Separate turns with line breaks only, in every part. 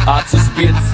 Atsispits.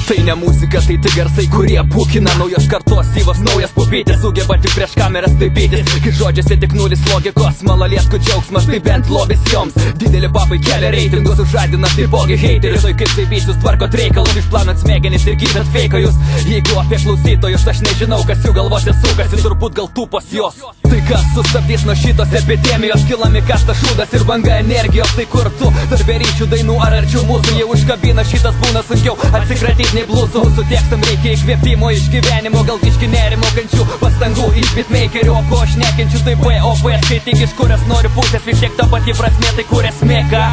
Tai ne muzika, tai tik garsai, kurie būkina naujos kartos syvas, naujas pupytis, sugeba tik prieš kameras taipytis. Kai žodžiuose tik nulis logikos, malalietkų džiaugsmas, tai bent lobis joms. Dideli papai kelia reitingus, užžadina taipogi heiterius. Oi kaip taipysius tvarkot reikalus, išplanant smegenis ir gydat feikajus. Jeigu apie klausytojus aš nežinau, kas jų galvose sukasi, turbūt gal tūpos jos. Tai kas sustabdys nuo šitos epidemijos, kilami kastas šūdas ir banga energijos. Tai kur tu, tarp ryšių dainų ar arčiau mūsų, jie užkabina, šitas būna sunkiau atsikratyti nei blusų. Mūsų tekstam reikia įkvėpimo iš gyvenimo, gal biški nerimo, kančių pastangų iš beatmakerių. O ko aš nekenčiu, tai POP, skaityk iš kurias noriu pusės, vis tiek ta pati prasmė. Tai kur esmė, ką?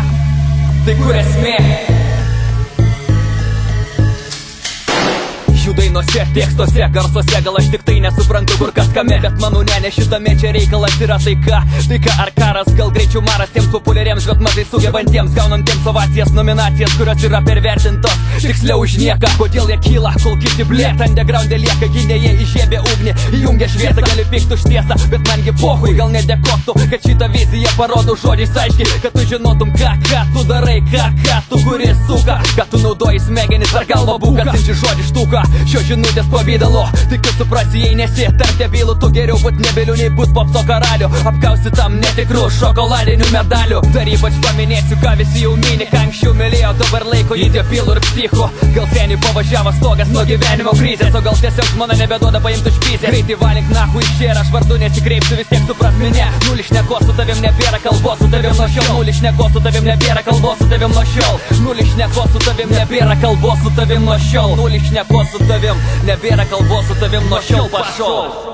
Tai kur esmė? Jų dainose, tekstuose, garsuose, gal aš tik tai nesuprantu kur kas kame, bet manau ne šitame čia reikalas yra taika ar karas, gal greičiau maras tiems populiariems, bet mažai sugebantiems, gaunantiems ovacijas, nominacijas, kurios yra pervertintos, tiksliau už nieką. Kodėl jie kyla, kol kiti blėt, underground'e lieka gynėjai, įžiebė ugnį, įjungia šviesą, gali pykt už tiesą, bet mangi pohui, gal nedėkotų, kad šitą viziją parodo žodžiais aiškiai, kad tu žinotum ką tu darai, ką tu kuri suka, kad tu naudoji smegenis ar galvo būką, sinči žodį štuką. Šio žinutės pavydalo, tik tu suprasi, jei nesi tarp debilų, tu geriau būt nebeliu nei bus popso karaliu, apkausi tam netikrų šokoladinių medalių. Dar ypač paminėsiu, ką visi jau mini, ką anksčiau mylėjo, dabar laiko į depilų ir psicho. Gal seniai pavažiavo stogas nuo gyvenimo krizės, o gal tiesiog žmona nebeduoda paimti už pysės. Greitai valink nahu iš čia ir aš vardu nesikreipsiu, vis tiek supras minė. Nulį šnekos su tavim nebėra kalbos su tavim nuo šiol. Nulį šnekos su tavim nebėra kalbos su tavim nuo šiol. Nulį šnekos su tavim nebėra kalbos su tavim nuo šiol. Nulį šnekos su tavim nebėra kalbos su tavim nuo šiol, pašol.